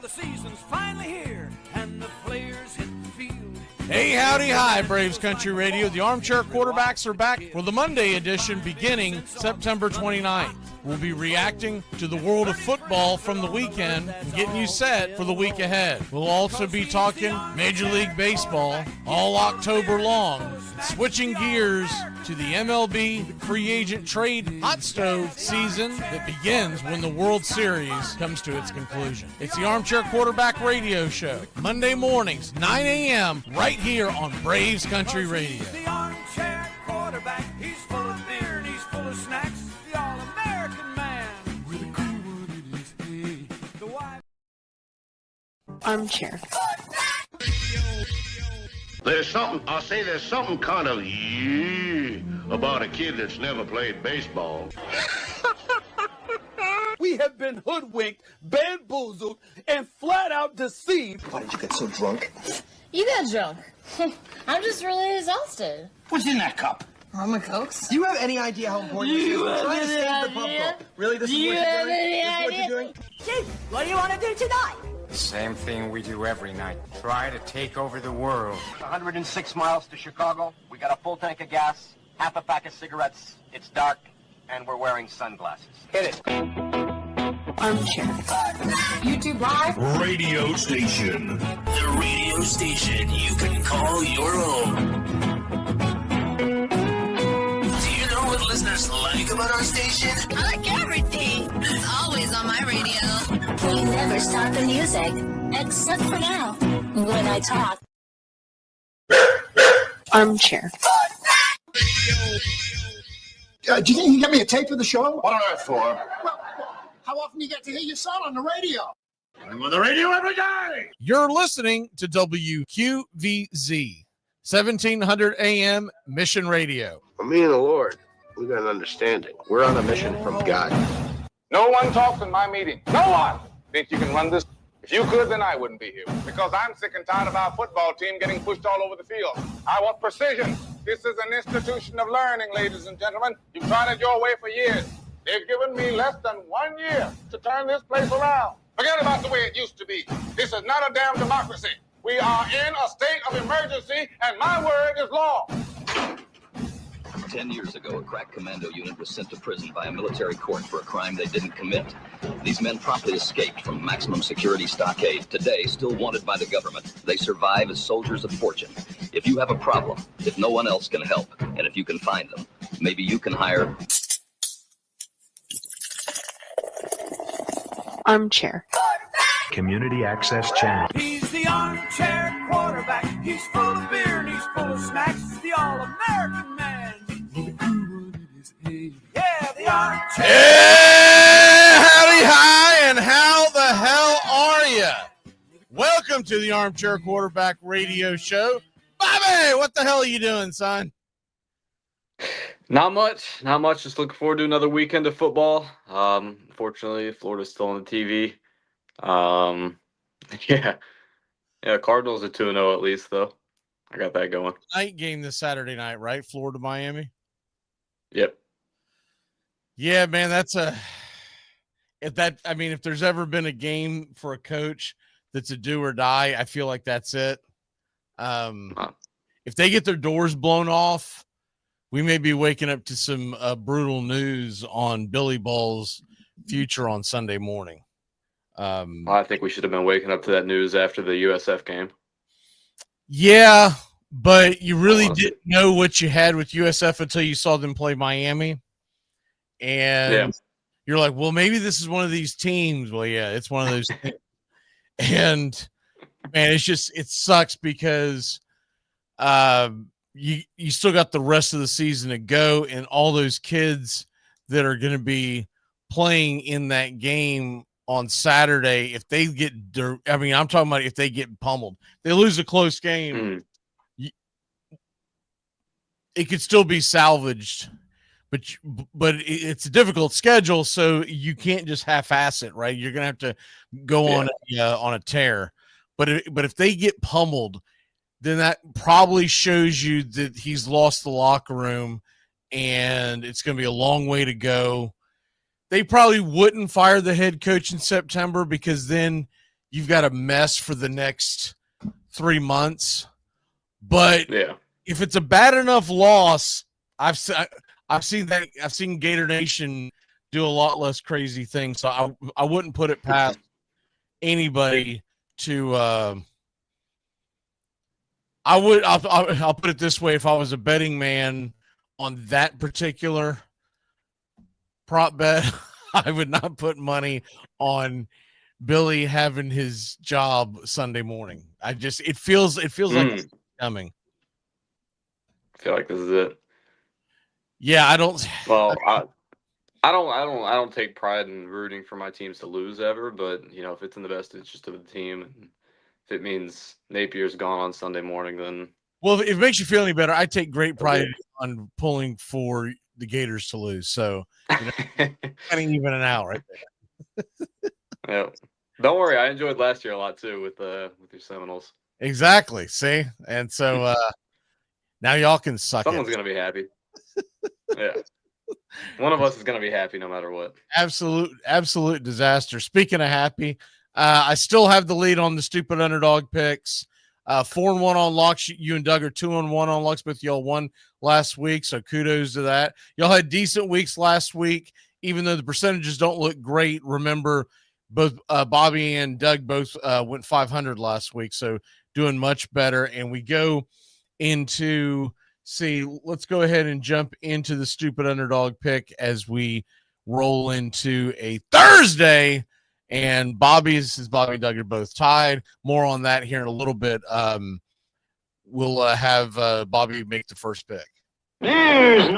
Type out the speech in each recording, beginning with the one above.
the season's finally here, and the players hit the field. Hey, howdy, hi, Braves Country Radio. The Armchair Quarterbacks are back for the Monday edition beginning September 29th. We'll be reacting to the world of football from the weekend and getting you set for the week ahead. We'll also be talking Major League Baseball all October long, switching gears to the MLB free agent trade hot stove season that begins when the World Series comes to its conclusion. It's the Armchair Quarterback Radio Show, Monday mornings, 9 a.m., right here on Braves Country Radio. The Armchair Quarterback, he's full of beer and he's full of snacks. The All-American man with a cool one in his head. The white Armchair. There's something kind of about a kid that's never played baseball. We have been hoodwinked, bamboozled, and flat out deceived. Why did you get so drunk? You got drunk. I'm just really exhausted. What's in that cup? Armor Cokes. Do you have any idea how important this is? We're trying to save the pub cup. Really? This is what you're doing? This is what you're doing? Chief, what do you want to do tonight? Same thing we do every night. Try to take over the world. 106 miles to Chicago. We got a full tank of gas, half a pack of cigarettes. It's dark, and we're wearing sunglasses. Hit it. Armchair. YouTube Live. Radio station. The radio station you can call your own. Do you know what listeners like about our station? I like everything. It's always on my radio. We never stop the music, except for now, when I talk. Armchair. Do you think you can get me a tape of the show? What on earth for? Well, how often do you get to hear your son on the radio? I'm on the radio every day. You're listening to WQVZ, 1700 AM Mission Radio. For me and the Lord, we got an understanding. We're on a mission from God. No one talks in my meeting. No one! Think you can run this? If you could, then I wouldn't be here. Because I'm sick and tired of our football team getting pushed all over the field. I want precision. This is an institution of learning, ladies and gentlemen. You've tried it your way for years. They've given me less than 1 year to turn this place around. Forget about the way it used to be. This is not a damn democracy. We are in a state of emergency, and my word is law. 10 years ago, a crack commando unit was sent to prison by a military court for a crime they didn't commit. These men promptly escaped from maximum security stockade. Today, still wanted by the government, they survive as soldiers of fortune. If you have a problem, if no one else can help, and if you can find them, maybe you can hire... Armchair. Community Access Channel. He's the Armchair Quarterback, he's full of beer and he's full of snacks. The All-American man with a cool one in his head. Yeah, the Armchair. Hey, howdy, hi, and how the hell are you? Welcome to the Armchair Quarterback Radio Show. Bobby, what the hell are you doing, son? Not much. Just looking forward to another weekend of football. Fortunately, Florida's still on the TV. Yeah, Cardinals are 2-0 at least, though. I got that going. Night game this Saturday night, right? Florida, Miami. Yep. Yeah, man, if there's ever been a game for a coach that's a do or die, I feel like that's it. If they get their doors blown off, we may be waking up to some brutal news on Billy Ball's future on Sunday morning. I think we should have been waking up to that news after the USF game. Yeah, but you really didn't know what you had with USF until you saw them play Miami. And you're like, well, maybe this is one of these teams. Well, yeah, it's one of those things. And, man, it sucks because you still got the rest of the season to go, and all those kids that are going to be playing in that game on Saturday, if they get I'm talking about if they get pummeled, they lose a close game, it could still be salvaged, but it's a difficult schedule, so you can't just half-ass it, right? You're gonna have to go on a tear. But if they get pummeled, then that probably shows you that he's lost the locker room, and it's going to be a long way to go. They probably wouldn't fire the head coach in September because then you've got a mess for the next 3 months. But if it's a bad enough loss, I've seen Gator Nation do a lot less crazy things. So I wouldn't put it past anybody to. I'll put it this way: if I was a betting man on that particular prop bet, I would not put money on Billy having his job Sunday morning. It feels like it's coming. I feel like this is it. Yeah, I don't. Well, I don't take pride in rooting for my teams to lose ever, but if it's in the best interest of the team, and if it means Napier's gone on Sunday morning, then if it makes you feel any better, I take great pride on pulling for the Gators to lose. So kind of even an out right there. Yeah. Don't worry, I enjoyed last year a lot too with your Seminoles. Exactly. See? And so now y'all can suck Someone's going to be happy. Yeah. One of us is going to be happy no matter what. Absolute disaster. Speaking of happy, I still have the lead on the stupid underdog picks. 4-1 on locks. You and Doug are 2-1 on locks, but y'all won last week, so kudos to that. Y'all had decent weeks last week, even though the percentages don't look great. Remember, both Bobby and Doug both went 500 last week, so doing much better. And we go into let's go ahead and jump into the stupid underdog pick as we roll into a Thursday. And Bobby and Doug are both tied. More on that here in a little bit. We'll have Bobby make the first pick. There's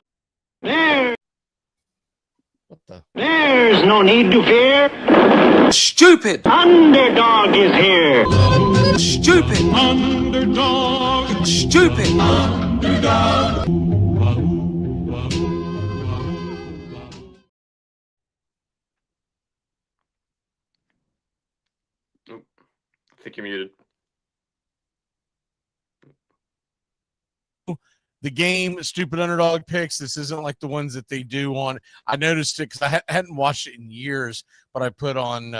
no need to fear. Stupid Underdog is here. Stupid underdog. Stupid underdog. I think you're muted. The game, stupid underdog picks. This isn't like the ones that they do on. I noticed it because I hadn't watched it in years, but I put on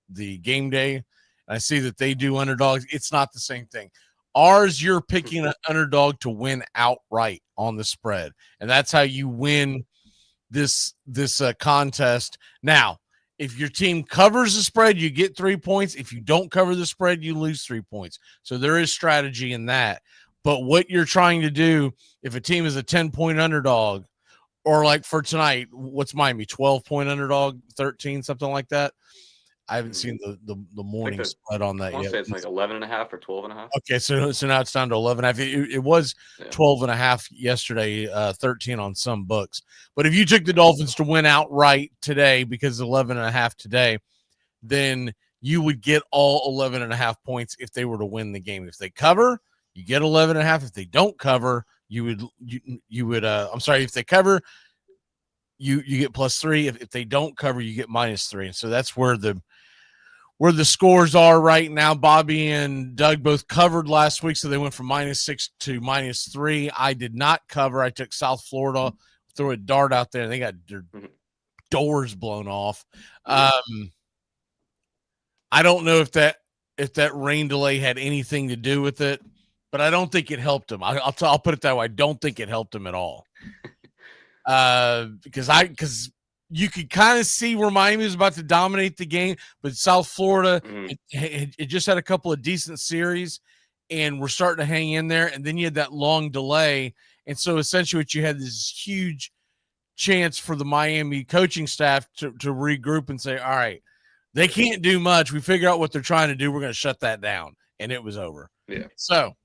the game day. And I see that they do underdogs. It's not the same thing. Ours, you're picking an underdog to win outright on the spread, and that's how you win this contest. Now, if your team covers the spread, you get 3 points. If you don't cover the spread, you lose 3 points. So there is strategy in that. But what you're trying to do, if a team is a 10-point underdog, or like for tonight, what's Miami, 12-point underdog, 13, something like that? I haven't seen the morning spread on that yet. Say it's like 11.5 or 12.5. Okay, so now it's down to 11.5. It was 12.5 yesterday, 13 on some books. But if you took the Dolphins to win outright today because 11.5 today, then you would get all 11.5 points if they were to win the game. If they cover, you get 11.5. If they don't cover, you would. I'm sorry. If they cover, you get +3. If they don't cover, you get -3. And so that's where the scores are right now. Bobby and Doug both covered last week, so they went from -6 to -3. I did not cover. I took South Florida, threw a dart out there, and they got their doors blown off. I don't know if that rain delay had anything to do with it, but I don't think it helped him. I'll put it that way. I don't think it helped him at all. Because you could kind of see where Miami was about to dominate the game, but South Florida, it just had a couple of decent series, and we're starting to hang in there. And then you had that long delay, and so essentially what you had this huge chance for the Miami coaching staff to regroup and say, all right, they can't do much. We figure out what they're trying to do. We're going to shut that down, and it was over. Yeah. So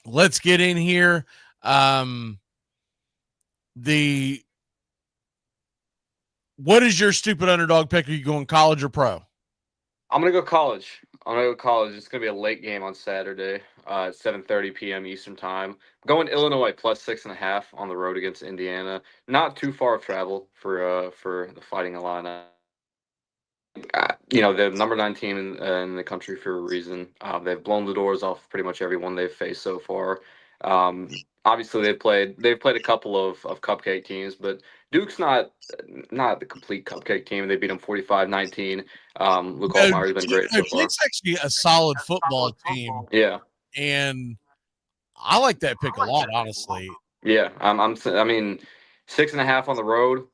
let's get in here. What is your stupid underdog pick? Are you going college or pro? I'm going to go college. It's going to be a late game on Saturday at 7:30 p.m. Eastern time. I'm going Illinois +6.5 on the road against Indiana. Not too far of travel for the Fighting Illini. They're the number 9 team in the country for a reason. They've blown the doors off pretty much everyone they've faced so far. Obviously, they've played a couple of cupcake teams, but Duke's not the complete cupcake team. They beat them 45-19. Luke Altmaier's been great so far. Duke's actually a solid football team. Yeah, and I like that pick a lot, honestly. Yeah, I mean, 6.5 on the road.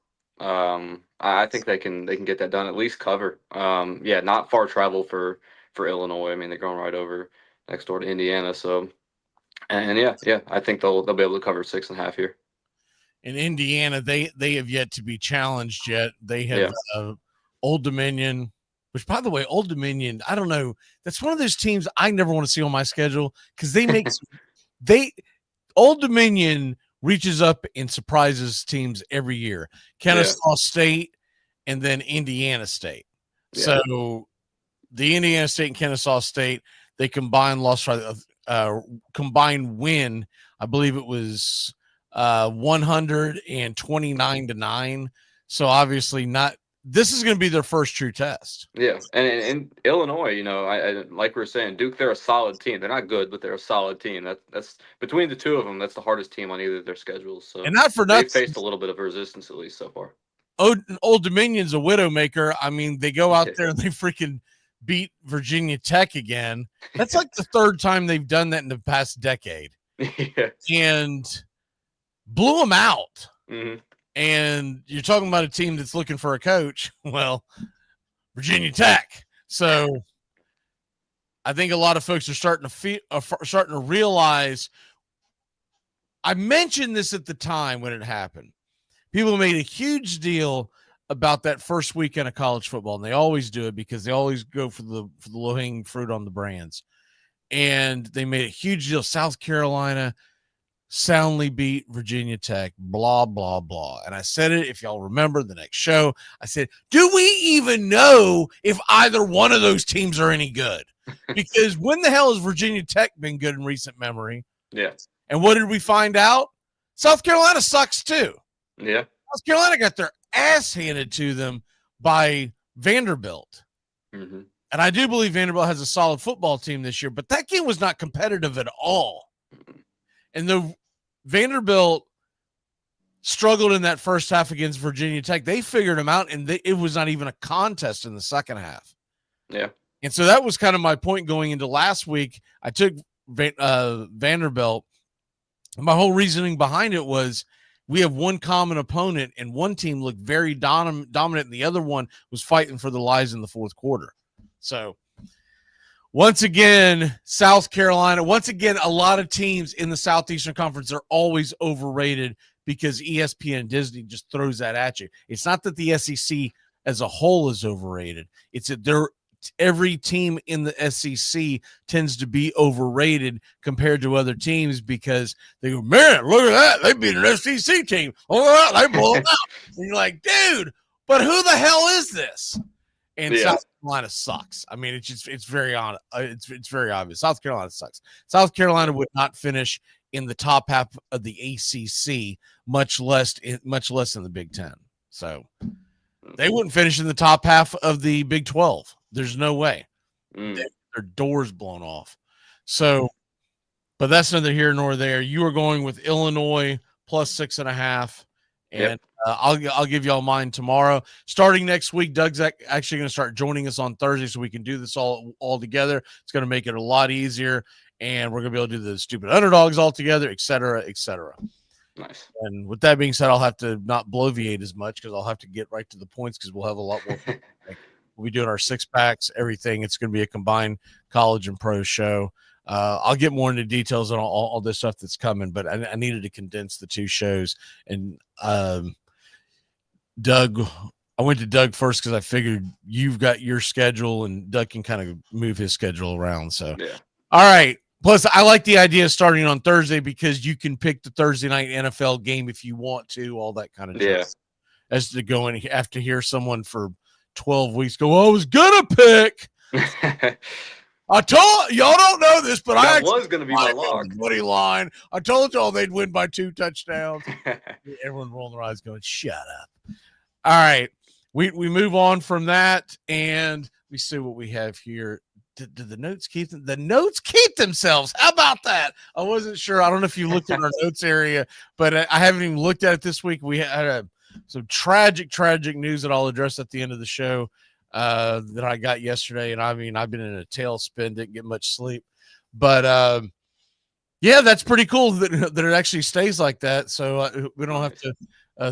I think they can get that done, at least cover. Yeah, not far travel for Illinois. I mean, they're going right over next door to Indiana. So, and yeah, I think they'll be able to cover 6.5 here. In Indiana, they have yet to be challenged yet. They have Old Dominion, which, by the way, Old Dominion, I don't know. That's one of those teams I never want to see on my schedule because they make Old Dominion reaches up and surprises teams every year. Kennesaw State and then Indiana State. Yeah. So the Indiana State and Kennesaw State, they combined win. I believe it was 129-9. So obviously not. This is going to be their first true test. Yeah, and Illinois, I like we were saying, Duke, they're a solid team. They're not good, but they're a solid team. That's between the two of them. That's the hardest team on either of their schedules. So, and not for nothing, they've faced a little bit of resistance at least so far. Old Dominion's a widowmaker. I mean, they go out there and they freaking beat Virginia Tech again. That's like the third time they've done that in the past decade. Yeah. And blew them out. Mm-hmm. And you're talking about a team that's looking for a coach. Well, Virginia Tech. So I think a lot of folks are starting to realize. I mentioned this at the time when it happened. People made a huge deal about that first weekend of college football, and they always do it because they always go for the low-hanging fruit on the brands. And they made a huge deal. South Carolina soundly beat Virginia Tech, blah, blah, blah. And I said it, if y'all remember the next show, I said, do we even know if either one of those teams are any good? Because when the hell has Virginia Tech been good in recent memory? Yeah. And what did we find out? South Carolina sucks too. Yeah. South Carolina got their ass handed to them by Vanderbilt. Mm-hmm. And I do believe Vanderbilt has a solid football team this year, but that game was not competitive at all. And the Vanderbilt struggled in that first half against Virginia Tech. They figured them out, and it was not even a contest in the second half. Yeah. And so that was kind of my point going into last week. I took Vanderbilt. My whole reasoning behind it was we have one common opponent, and one team looked very dominant, and the other one was fighting for their lives in the fourth quarter. So once again, South Carolina, a lot of teams in the Southeastern Conference are always overrated because ESPN and Disney just throws that at you. It's not that the SEC as a whole is overrated. It's that every team in the SEC tends to be overrated compared to other teams because they go, man, look at that. They beat an SEC team. Oh, they blow them out. And you're like, dude, but who the hell is this? And South Carolina sucks. I mean, it's very very obvious. South Carolina sucks. South Carolina would not finish in the top half of the ACC, much less in the Big Ten. So they wouldn't finish in the top half of the Big 12. There's no way. Their doors blown off. So, but that's neither here nor there. You are going with Illinois plus 6.5, and I'll give y'all mine tomorrow. Starting next week, Doug's actually going to start joining us on Thursday so we can do this all together. It's going to make it a lot easier, and we're going to be able to do the stupid underdogs all together, et cetera, et cetera. Nice. And with that being said, I'll have to not bloviate as much because I'll have to get right to the points because we'll have a lot more. We'll be doing our 6-packs, everything. It's going to be a combined college and pro show. I'll get more into details on all this stuff that's coming, but I needed to condense the two shows. And Doug, I went to Doug first because I figured you've got your schedule and Doug can kind of move his schedule around. So, all right. Plus, I like the idea of starting on Thursday because you can pick the Thursday night NFL game if you want to, all that kind of stuff. As to go and have to hear someone for 12 weeks go, well, I was going to pick. I told y'all don't know this, but that was going to be my lock. Money line. I told y'all they'd win by 2 touchdowns. Everyone rolling their eyes going, shut up. All right. We move on from that, and we see what we have here. Did the notes keep them? The notes keep themselves. How about that? I wasn't sure. I don't know if you looked at our notes area, but I haven't even looked at it this week. We had some tragic news that I'll address at the end of the show that I got yesterday. And I mean, I've been in a tailspin, didn't get much sleep, but yeah, that's pretty cool that it actually stays like that. So we don't have to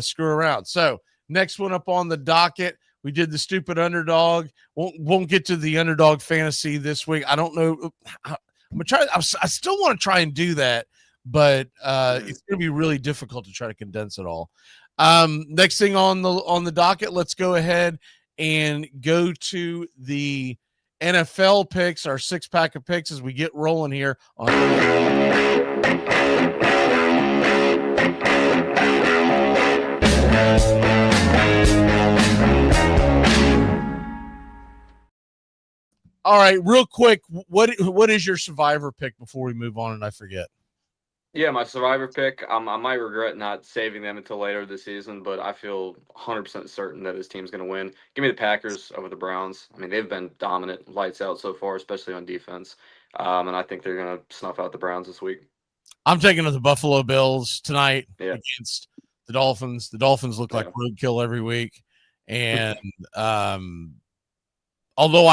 screw around. So next one up on the docket, we did the stupid underdog. Won't get to the underdog fantasy this week. I don't know. I'm gonna try. I still want to try and do that, but it's gonna be really difficult to try to condense it all. Next thing on the docket, let's go ahead and go to the NFL picks, our 6-pack of picks as we get rolling here on. All right, real quick, what is your survivor pick before we move on and I forget? Yeah, my survivor pick, I might regret not saving them until later this season, but I feel 100% certain that his team's going to win. Give me the Packers over the Browns. I mean, they've been dominant, lights out so far, especially on defense, and I think they're going to snuff out the Browns this week. I'm taking the Buffalo Bills tonight against the Dolphins. The Dolphins look like roadkill every week, and although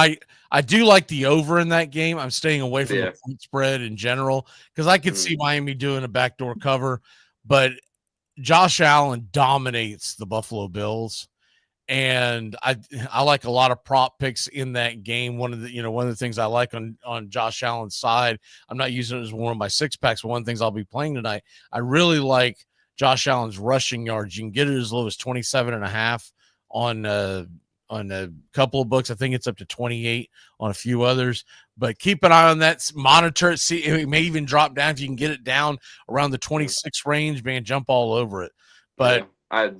I do like the over in that game, I'm staying away from the point spread in general because I could see Miami doing a backdoor cover, but Josh Allen dominates the Buffalo Bills, and I like a lot of prop picks in that game. One of the things I like on Josh Allen's side, I'm not using it as one of my 6-packs, but one of the things I'll be playing tonight, I really like Josh Allen's rushing yards. You can get it as low as 27.5 on a couple of books. I think it's up to 28 on a few others, but keep an eye on that. Monitor it. See, it may even drop down. If you can get it down around the 26 range, man, jump all over it. But I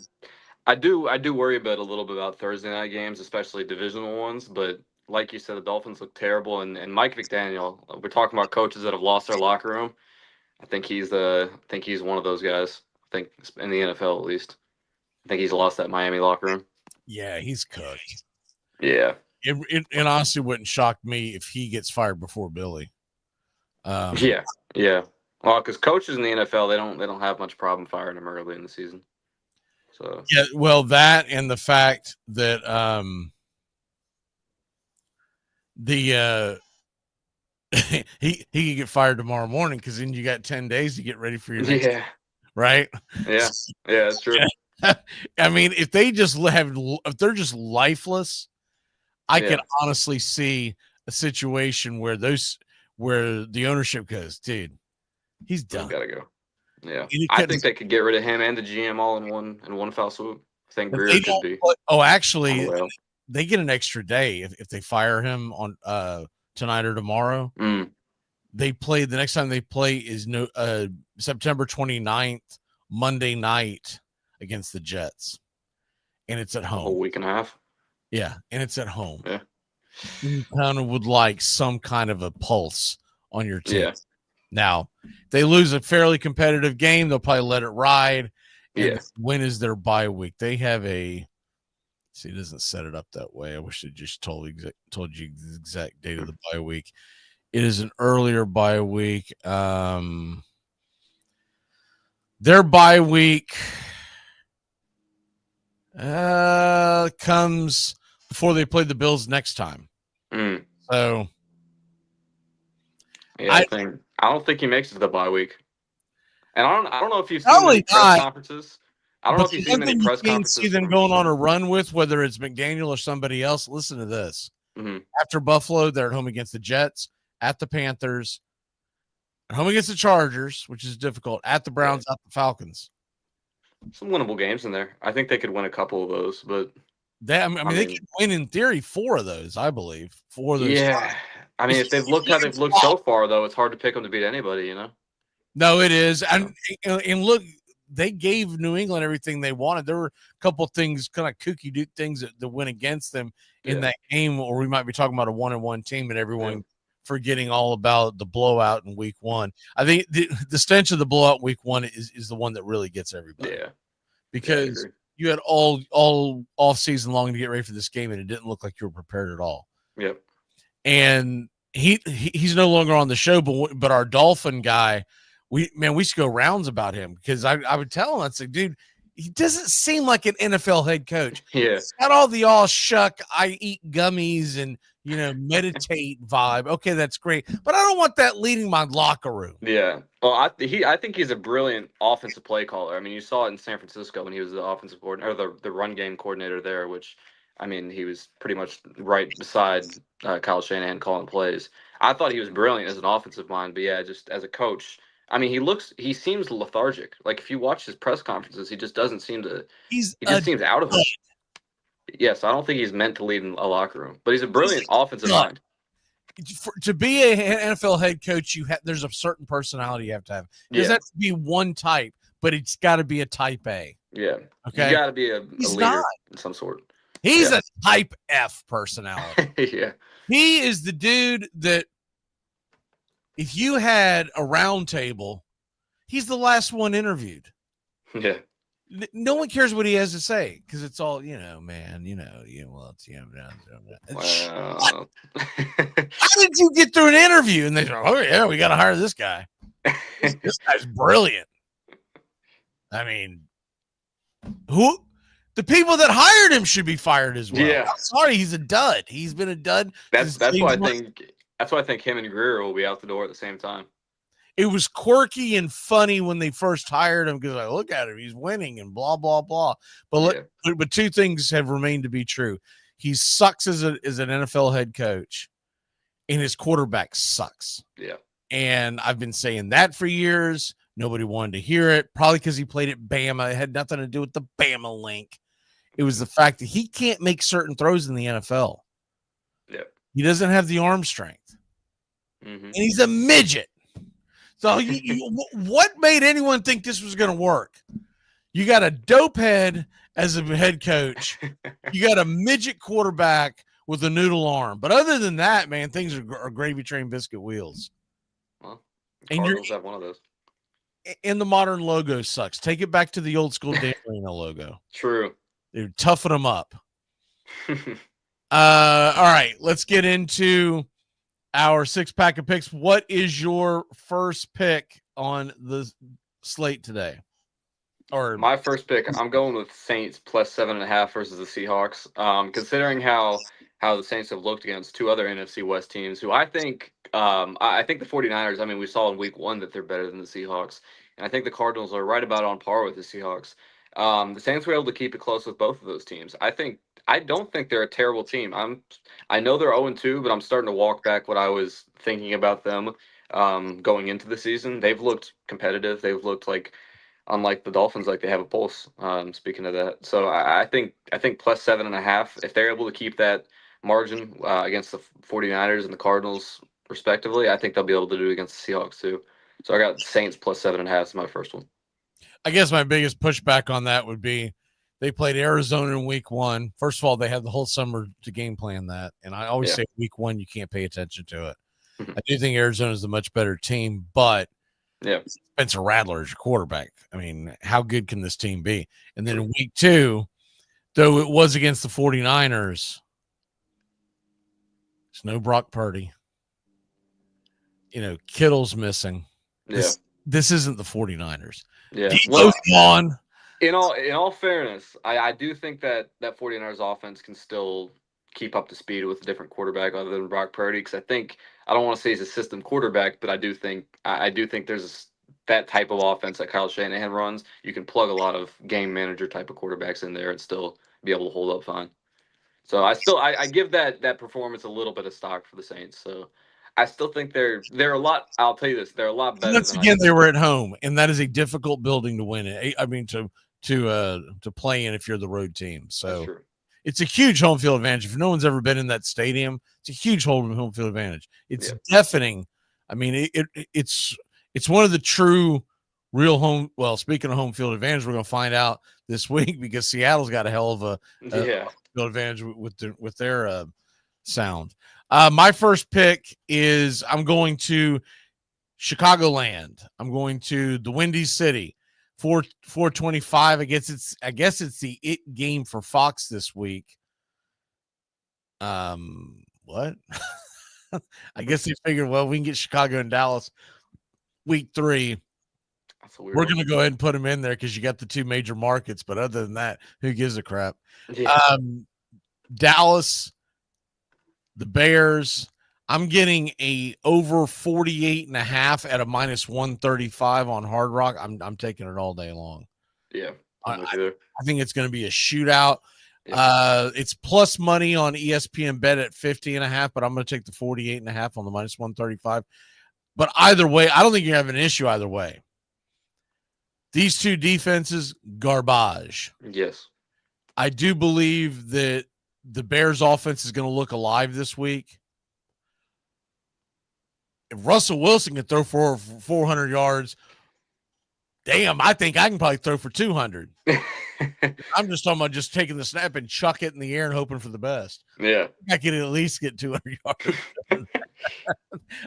do worry a little bit about Thursday night games, especially divisional ones. But like you said, the Dolphins look terrible. And Mike McDaniel, we're talking about coaches that have lost their locker room. I think he's one of those guys. I think in the NFL, at least. I think he's lost that Miami locker room. Yeah, he's cooked. Yeah. It honestly wouldn't shock me if he gets fired before Billy. Yeah. Well, because coaches in the NFL, they don't have much problem firing him early in the season. So yeah, well, that and the fact that he could get fired tomorrow morning because then you got 10 days to get ready for your next game, right? Yeah, that's true. I mean, if they're just lifeless, I can honestly see a situation where the ownership goes, dude, he's done. Gotta go. Yeah, I think they could get rid of him and the GM all in one foul swoop. I think Greer should be. Oh, actually, they get an extra day if they fire him on tonight or tomorrow. They play the next time they play is September 29th, Monday night against the Jets, and it's at home. A week and a half. Yeah, and it's at home. Yeah, you kind of would like some kind of a pulse on your team. Yeah. Now, if they lose a fairly competitive game, they'll probably let it ride. Yeah. When is their bye week? They have it doesn't set it up that way. I wish it just told you the exact date of the bye week. It is an earlier bye week. Their bye week comes before they play the Bills next time. So yeah, I don't think he makes it to the bye week. And I don't know if you've seen any press conferences. I don't know if you've seen any press conferences. See them going on a run with, whether it's McDaniel or somebody else. Listen to this. After Buffalo, they're at home against the Jets, at the Panthers, at home against the Chargers, which is difficult, at the Browns, at the Falcons. Some winnable games in there. I think they could win a couple of those, but they could win in theory 4 of those, I believe. 4 of those. Yeah. 5. I mean, if they've looked how they've looked so far, though, it's hard to pick them to beat anybody, you know? No, it is. And look, they gave New England everything they wanted. There were a couple of things, kind of kooky things that went against them in that game, or we might be talking about a 1-1 team and everyone forgetting all about the blowout in week 1. I think the stench of the blowout in week 1 is the one that really gets everybody. Yeah. Because you had all off season long to get ready for this game, and it didn't look like you were prepared at all. Yep. And he's no longer on the show, but our Dolphin guy, we used to go rounds about him because I would tell him, I'd say, dude, he doesn't seem like an NFL head coach. Yeah. He's got all the all shuck, I eat gummies and meditate vibe. Okay, that's great, but I don't want that leading my locker room. Yeah. Well, I think he's a brilliant offensive play caller. I mean, you saw it in San Francisco when he was the offensive coordinator, or the run game coordinator there, which, I mean, he was pretty much right beside Kyle Shanahan calling plays. I thought he was brilliant as an offensive mind, but yeah, just as a coach, I mean, he seems lethargic. Like if you watch his press conferences, he just doesn't seem to. He just seems out of it. Yes, I don't think he's meant to lead in a locker room, but he's a brilliant offensive mind. To be an NFL head coach, there's a certain personality you have to have. There's have to be one type, but it's got to be a type A. Yeah. Okay. You got to be a leader of some sort. He's a type F personality. Yeah. He is the dude that if you had a round table, he's the last one interviewed. Yeah. No one cares what he has to say because it's all, man, well, it's, Wow. How did you get through an interview? And they go, oh, yeah, we got to hire this guy. This guy's brilliant. I mean, the people that hired him should be fired as well. Yeah. I'm sorry, he's a dud. He's been a dud. That's why I think him and Greer will be out the door at the same time. It was quirky and funny when they first hired him because I look at him, he's winning and blah, blah, blah. But two things have remained to be true. He sucks as an NFL head coach, and his quarterback sucks. Yeah. And I've been saying that for years. Nobody wanted to hear it, probably because he played at Bama. It had nothing to do with the Bama link. It was the fact that he can't make certain throws in the NFL. Yeah. He doesn't have the arm strength. Mm-hmm. And he's a midget. So what made anyone think this was going to work? You got a dope head as a head coach. You got a midget quarterback with a noodle arm. But other than that, man, things are gravy train biscuit wheels. Well, and Cardinals have one of those. And the modern logo sucks. Take it back to the old school Dan Marino logo. True. They're toughing them up. All right, let's get into our 6-pack of picks. What is your first pick on the slate today? Or my first pick, I'm going with Saints plus 7.5 versus the Seahawks. Considering how the Saints have looked against two other NFC West teams, who I think the 49ers. I mean, we saw in Week 1 that they're better than the Seahawks, and I think the Cardinals are right about on par with the Seahawks. The Saints were able to keep it close with both of those teams. I don't think they're a terrible team. I know they're 0-2, but I'm starting to walk back what I was thinking about them going into the season. They've looked competitive. They've looked like, unlike the Dolphins, like they have a pulse. Speaking of that, so I think plus 7.5. If they're able to keep that margin against the 49ers and the Cardinals respectively, I think they'll be able to do it against the Seahawks too. So I got Saints plus 7.5 as my first one. I guess my biggest pushback on that would be they played Arizona in Week 1. First of all, they had the whole summer to game plan that. And I always say Week 1, you can't pay attention to it. I do think Arizona is a much better team, but Spencer Rattler is your quarterback. I mean, how good can this team be? And then in Week 2, though it was against the 49ers, there's no Brock Purdy. Kittle's missing. This isn't the 49ers. Yeah. On. In all fairness, I do think that 49ers offense can still keep up to speed with a different quarterback other than Brock Purdy, because I don't want to say he's a system quarterback, but I do think there's that type of offense that Kyle Shanahan runs. You can plug a lot of game manager type of quarterbacks in there and still be able to hold up fine. So I give that performance a little bit of stock for the Saints. So I still think they're a lot. I'll tell you this, they're a lot better. Once again, they were at home, and that is a difficult building to win in. I mean, to play in if you're the road team. So it's a huge home field advantage. If no one's ever been in that stadium, it's a huge home field advantage. It's deafening. I mean, it's one of the true real home. Well, speaking of home field advantage, we're going to find out this week because Seattle's got a hell of a field advantage with their sound. My first pick is I'm going to Chicagoland. I'm going to the Windy City. 425. I guess it's the it game for Fox this week. What? I guess they figured, well, we can get Chicago and Dallas week 3. We're going to go ahead and put them in there because you got the 2 major markets. But other than that, who gives a crap? Yeah. Dallas, the Bears. I'm getting a over 48.5 at a minus 135 on Hard Rock. I'm taking it all day long. Yeah. I think it's going to be a shootout. Yeah. It's plus money on ESPN Bet at 50.5, but I'm going to take the 48.5 on the minus 135. But either way, I don't think you have an issue either way. These 2 defenses, garbage. Yes. I do believe that the Bears offense is going to look alive this week. If Russell Wilson can throw for 400 yards, damn, I think I can probably throw for 200. I'm just talking about just taking the snap and chuck it in the air and hoping for the best. Yeah. I can at least get 200 yards.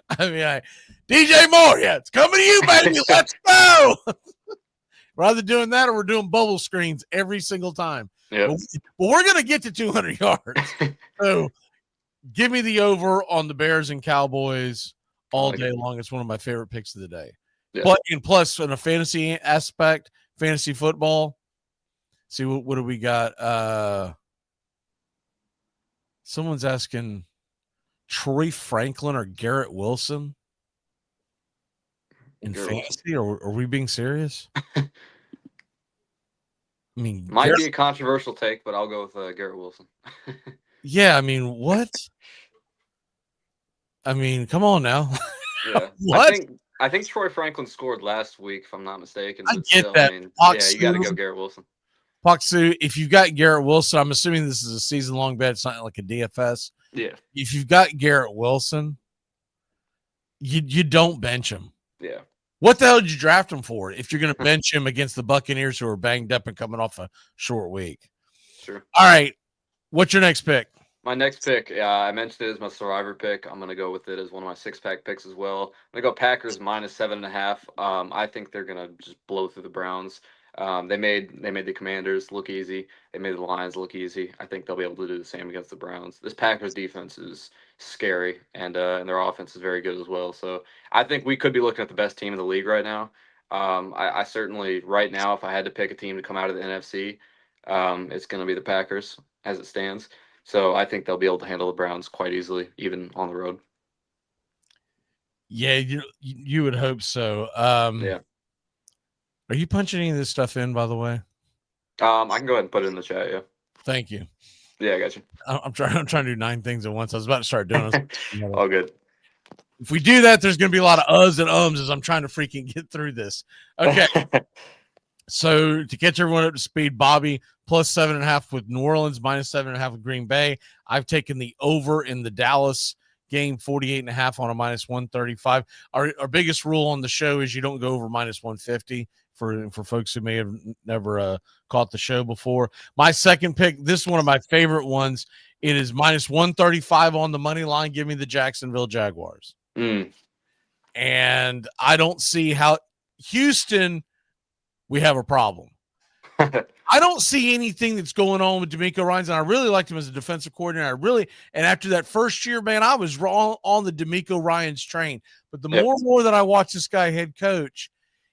I mean, DJ Moore, yeah, it's coming to you, baby. Let's go. We're either doing that or we're doing bubble screens every single time. Yeah. But we're going to get to 200 yards. So give me the over on the Bears and Cowboys all day long. It's one of my favorite picks of the day. Yeah. But and plus, in a fantasy aspect, fantasy football. See what do we got? Someone's asking Troy Franklin or Garrett Wilson in fantasy. Are we being serious? I mean, might be a controversial take, but I'll go with Garrett Wilson. Yeah, I mean, what? I mean, come on now. Yeah. What? I think Troy Franklin scored last week, if I'm not mistaken. I get that. I mean, yeah, you got to go Garrett Wilson. Paksu, if you've got Garrett Wilson, I'm assuming this is a season-long bet. It's not like a DFS. Yeah. If you've got Garrett Wilson, you don't bench him. Yeah. What the hell did you draft him for if you're going to bench him against the Buccaneers who are banged up and coming off a short week? Sure. All right. What's your next pick? My next pick, I mentioned it as my survivor pick. I'm going to go with it as one of my 6-pack picks as well. I'm going to go Packers minus 7.5. I think they're going to just blow through the Browns. They made the Commanders look easy. They made the Lions look easy. I think they'll be able to do the same against the Browns. This Packers defense is scary, and their offense is very good as well. So I think we could be looking at the best team in the league right now. I certainly, right now, if I had to pick a team to come out of the NFC, it's going to be the Packers as it stands. So I think they'll be able to handle the Browns quite easily, even on the road. Yeah, you would hope so. Yeah. Are you punching any of this stuff in, by the way? I can go ahead and put it in the chat, yeah. Thank you. Yeah, I got you. I'm trying to do 9 things at once. I was about to start doing this. All good. If we do that, there's going to be a lot of uhs and ums as I'm trying to freaking get through this. Okay. So to catch everyone up to speed, Bobby plus 7.5 with New Orleans, minus 7.5 with Green Bay. I've taken the over in the Dallas game, 48.5 on a minus 135. Our biggest rule on the show is you don't go over minus 150 for folks who may have never caught the show before. My second pick, this is one of my favorite ones. It is minus 135 on the money line. Give me the Jacksonville Jaguars. And I don't see how Houston, we have a problem. I don't see anything that's going on with D'Amico Ryans, and I really liked him as a defensive coordinator. And after that first year, man, I was wrong on the D'Amico Ryans train. But the more and more that I watch this guy head coach,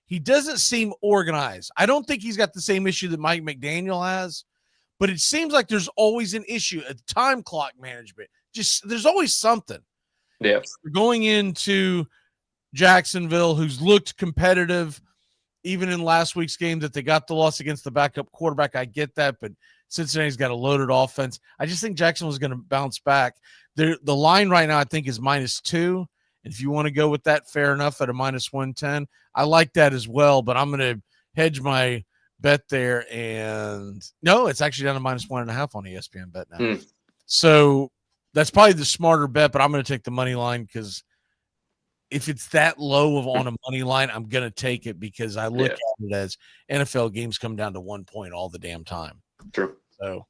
he doesn't seem organized. I don't think he's got the same issue that Mike McDaniel has, but it seems like there's always an issue at time clock management. Just there's always something. Yeah. We're going into Jacksonville, who's looked competitive, even in last week's game that they got the loss against the backup quarterback. I get that, but Cincinnati's got a loaded offense. I just think Jacksonville's going to bounce back. The line right now, I think, is -2. And if you want to go with that, fair enough, at a minus 110. I like that as well, but I'm going to hedge my bet there. And no, it's actually down to -1.5 on ESPN bet now. So that's probably the smarter bet, but I'm going to take the money line because if it's that low on a money line, I'm going to take it because I look at it as NFL games come down to 1 point all the damn time. True. So,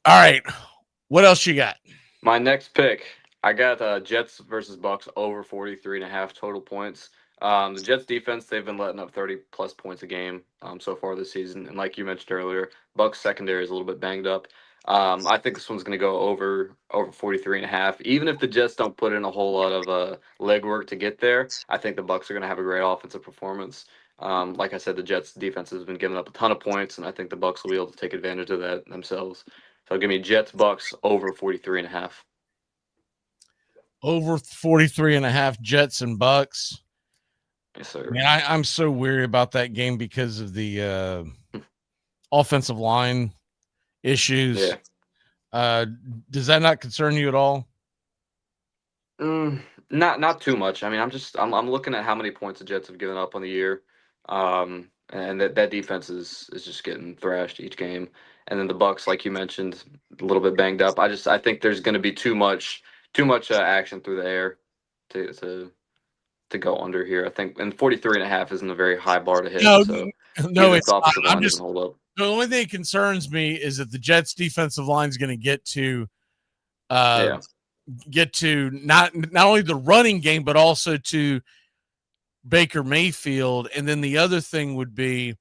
all right. What else you got? My next pick, I got Jets versus Bucks over 43.5 total points. The Jets defense, they've been letting up 30-plus points a game so far this season. And like you mentioned earlier, Bucks secondary is a little bit banged up. I think this one's going to go over 43.5. Even if the Jets don't put in a whole lot of legwork to get there, I think the Bucs are going to have a great offensive performance. Like I said, the Jets defense has been giving up a ton of points, and I think the Bucs will be able to take advantage of that themselves. So give me Jets Bucs over 43.5. Over 43.5 Jets and Bucs. Yes, sir. Man, I'm so weary about that game because of the offensive line issues. Yeah. Does that not concern you at all? Not too much. I mean, I'm looking at how many points the Jets have given up on the year. And that defense is just getting thrashed each game. And then the Bucs, like you mentioned, a little bit banged up. I think there's going to be too much action through the air to go under here. I think, and 43.5 isn't a very high bar to hit. No, it's not. I'm just hold up. The only thing that concerns me is that the Jets defensive line is going to get to not only the running game, but also to Baker Mayfield. And then the other thing would be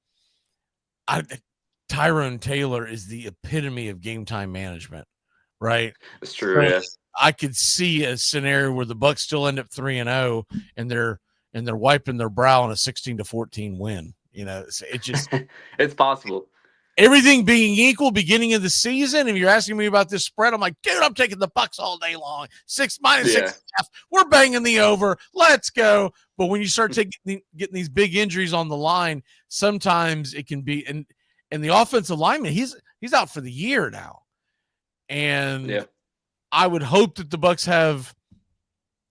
Tyrone Taylor is the epitome of game time management, right? It's true. So, yeah. I could see a scenario where the Bucs still end up 3-0 and they're wiping their brow on a 16-14 win. You know, it just it's possible. Everything being equal, beginning of the season. If you're asking me about this spread, I'm like, dude, I'm taking the Bucs all day long. -6.5. We're banging the over. Let's go. But when you start getting these big injuries on the line, sometimes it can be. And the offensive lineman, he's out for the year now. And I would hope that the Bucs have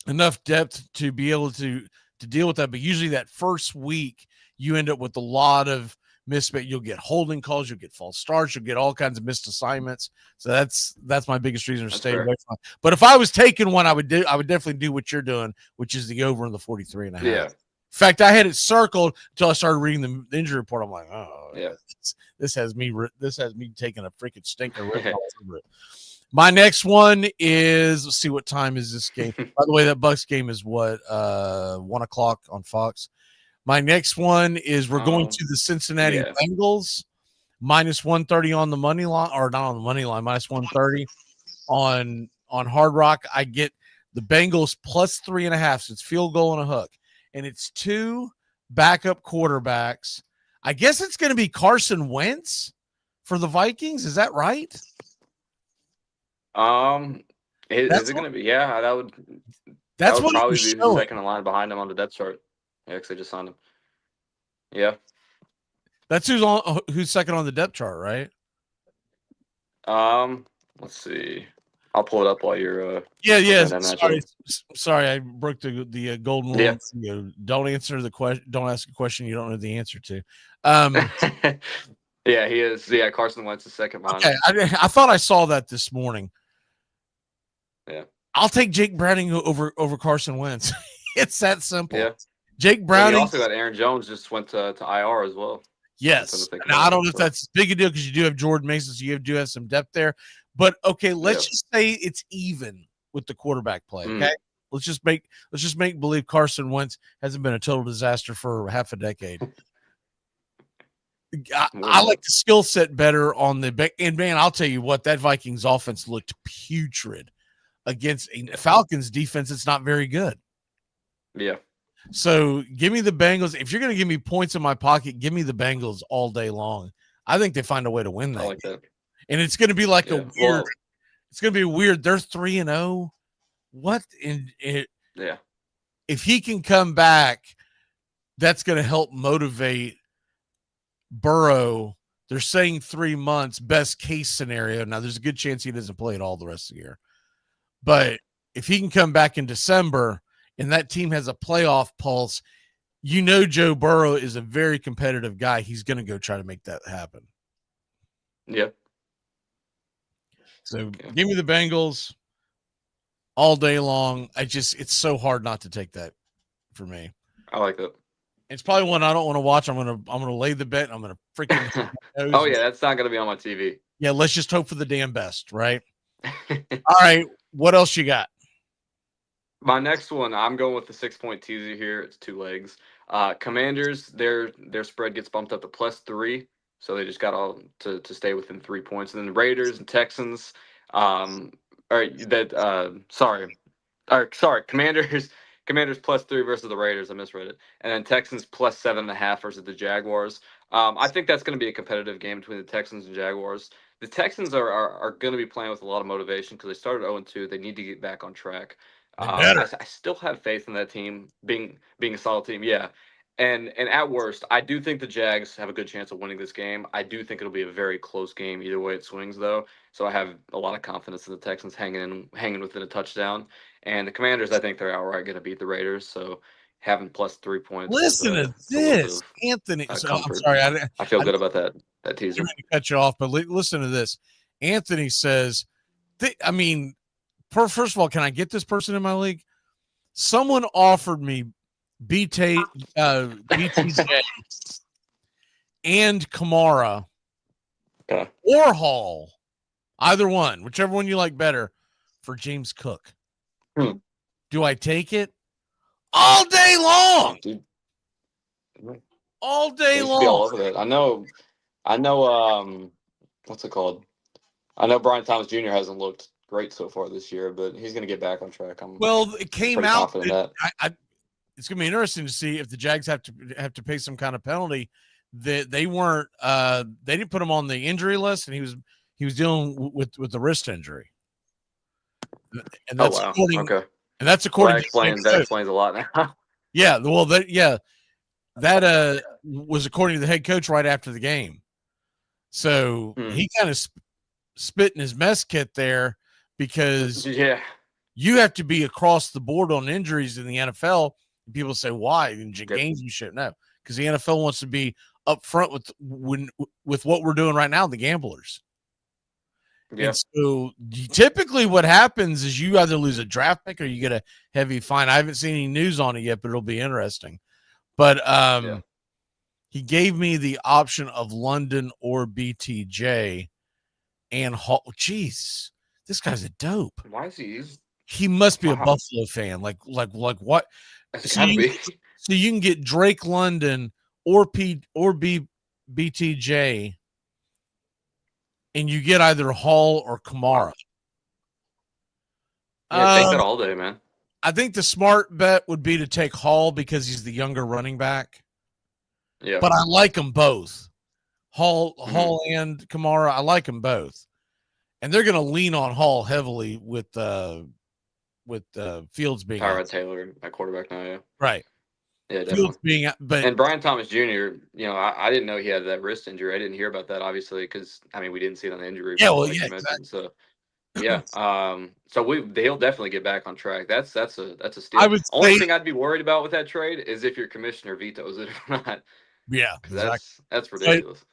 enough depth to be able to deal with that. But usually that first week, you end up with a lot of mismatch. You'll get holding calls, you'll get false starts, you'll get all kinds of missed assignments. So that's my biggest reason to stay away from it. But if I was taking one, I would definitely do what you're doing, which is the over in the 43.5. Yeah. In fact, I had it circled until I started reading the injury report. I'm like, oh yeah, this has me taking a freaking stinker all over it. My next one is, let's see, what time is this game? By the way, that Bucs game is what, 1 o'clock on Fox. My next one is we're going to the Cincinnati Bengals, -130 on the money line, or not on the money line, -130 on Hard Rock. I get the Bengals +3.5, so it's field goal and a hook. And it's 2 backup quarterbacks. I guess it's going to be Carson Wentz for the Vikings. Is that right? Is it going to be? Yeah, that would probably be the second in line behind him on the depth chart. Yeah, because they just signed him. Yeah. That's who's second on the depth chart, right? Let's see. I'll pull it up while you're Sorry, I broke the golden rule. Yeah. Don't answer the question. Don't ask a question you don't know the answer to. Yeah, he is. Yeah, Carson Wentz is second behind. Okay, I thought I saw that this morning. Yeah. I'll take Jake Browning over Carson Wentz. It's that simple. Yeah. Jake Browning. You also got Aaron Jones just went to IR as well. Yes. Now, I don't know if that's big a deal because you do have Jordan Mason, so you do have some depth there. But okay, let's just say it's even with the quarterback play. Okay, let's just make believe Carson Wentz hasn't been a total disaster for half a decade. I like the skill set better on the back. And man, I'll tell you what, that Vikings offense looked putrid against a Falcons defense. It's not very good. Yeah. So give me the Bengals. If you're going to give me points in my pocket, give me the Bengals all day long. I think they find a way to win that. I like that. And it's going to be like it's going to be weird. They're 3-0. What? Yeah. If he can come back, that's going to help motivate Burrow. They're saying 3 months, best case scenario. Now, there's a good chance he doesn't play it all the rest of the year. But if he can come back in December and that team has a playoff pulse, you know Joe Burrow is a very competitive guy. He's going to go try to make that happen. Yep. So give me the Bengals all day long. It's so hard not to take that for me. I like that. It's probably one I don't want to watch. I'm gonna lay the bet. I'm gonna freaking. Oh yeah, that's not gonna be on my TV. Yeah, let's just hope for the damn best, right? All right, what else you got? My next one, I'm going with the 6-point teaser here. It's 2 legs. Commanders, their spread gets bumped up to +3 So they just got all to stay within 3 points. And then the Raiders and Texans, Commanders +3 versus the Raiders. I misread it. And then Texans +7.5 versus the Jaguars. I think that's going to be a competitive game between the Texans and Jaguars. The Texans are going to be playing with a lot of motivation because they started 0-2. They need to get back on track. I still have faith in that team being a solid team. Yeah. And at worst, I do think the Jags have a good chance of winning this game. I do think it'll be a very close game either way it swings, though. So I have a lot of confidence in the Texans hanging within a touchdown. And the Commanders, I think they're outright going to beat the Raiders. So having +3 points. Listen to this, Anthony. I'm sorry, I feel good about that teaser. I'm going to cut you off, but listen to this. Anthony says, first of all, can I get this person in my league? Someone offered me BTJ and Kamara or Hall, either one, whichever one you like better, for James Cook. Do I take it? All day long. Dude. All day long. Be all over that. I know what's it called? I know Brian Thomas Jr. hasn't looked great so far this year, but he's going to get back on track. It came out that it's going to be interesting to see if the Jags have to pay some kind of penalty. That they weren't they didn't put him on the injury list, and he was dealing with the wrist injury. And that's according to that explains a lot now. Yeah, well that was according to the head coach right after the game. So he kind of spit in his mess kit there because you have to be across the board on injuries in the NFL. People say, why? In games you shouldn't know. Because the NFL wants to be up front with what we're doing right now, the gamblers. Yeah. And so typically what happens is you either lose a draft pick or you get a heavy fine. I haven't seen any news on it yet, but it'll be interesting. But he gave me the option of London or BTJ and Hall. Jeez, this guy's a dope. Why is he? He must be a Buffalo fan. Like what? So you can get Drake London or BTJ, and you get either Hall or Kamara. Take that all day, man. I think the smart bet would be to take Hall because he's the younger running back. Yeah, but I like them both. Hall and Kamara, I like them both, and they're going to lean on Hall heavily with Fields being Tyrod Taylor at quarterback now. Yeah, right. Yeah, definitely. And Brian Thomas Jr., I didn't know he had that wrist injury. I didn't hear about that, obviously, because we didn't see it on the injury report. Yeah, exactly. So yeah, he'll definitely get back on track. That's a steal. Only thing I'd be worried about with that trade is if your commissioner vetoes it or not. Yeah, exactly. That's ridiculous.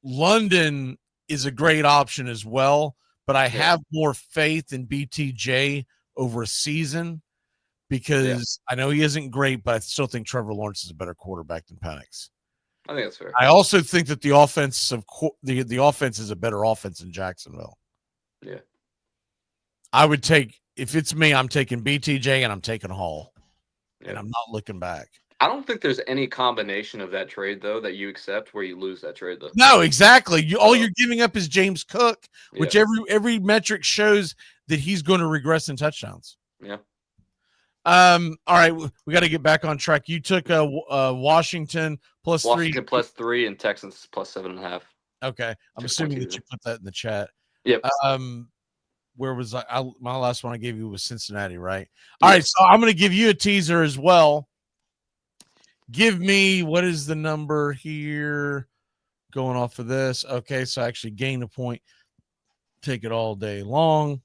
But London is a great option as well, but I have more faith in BTJ over a season. Because I know he isn't great, but I still think Trevor Lawrence is a better quarterback than Penix. I think that's fair. I also think that the offense the offense is a better offense in Jacksonville. Yeah. I would take, if it's me, I'm taking BTJ and I'm taking Hall. Yeah. And I'm not looking back. I don't think there's any combination of that trade, though, that you accept where you lose that trade, though. No, exactly. All you're giving up is James Cook, which every metric shows that he's going to regress in touchdowns. Yeah. All right, we got to get back on track. You took Washington +3 and Texans +7.5. Okay, I'm assuming that you put that in the chat. Yep. Where was I? My last one I gave you was Cincinnati, right? All right, so I'm going to give you a teaser as well. Give me, what is the number here? Going off of this. Okay, so I actually gain a point. Take it all day long.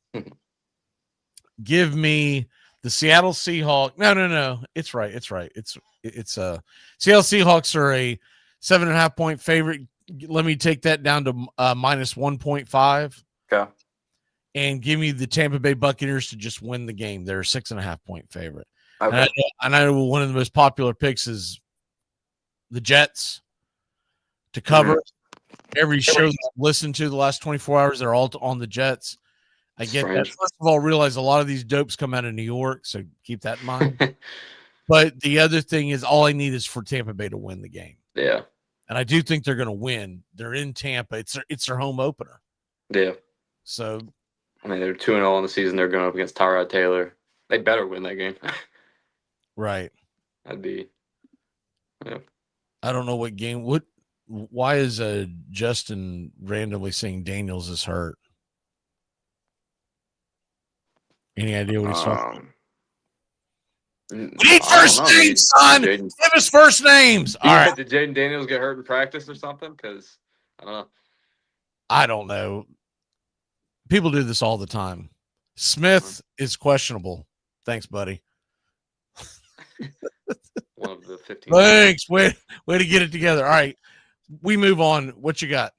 Give me the Seattle Seahawks. No. It's right. It's Seattle Seahawks are a 7.5 point favorite. Let me take that down to -1.5. Okay. And give me the Tampa Bay Buccaneers to just win the game. They're a 6.5 point favorite. Okay. And I know one of the most popular picks is the Jets to cover. Every show that I've listened to the last 24 hours, they're all on the Jets. I get that. First of all, realize a lot of these dopes come out of New York, so keep that in mind. But the other thing is all I need is for Tampa Bay to win the game. Yeah. And I do think they're going to win. They're in Tampa. It's their home opener. Yeah. So, I mean, they're 2-0 in the season. They're going up against Tyrod Taylor. They better win that game. right. That'd be. Yeah. I don't know what game. Why is Justin randomly saying Daniels is hurt? Any idea what he's talking about? We need first names, son. Give us first names. All right. Did Jaden Daniels get hurt in practice or something? Because I don't know. I don't know. People do this all the time. Smith is questionable. Thanks, buddy. One of the 15. Thanks. Way to get it together. All right. We move on. What you got?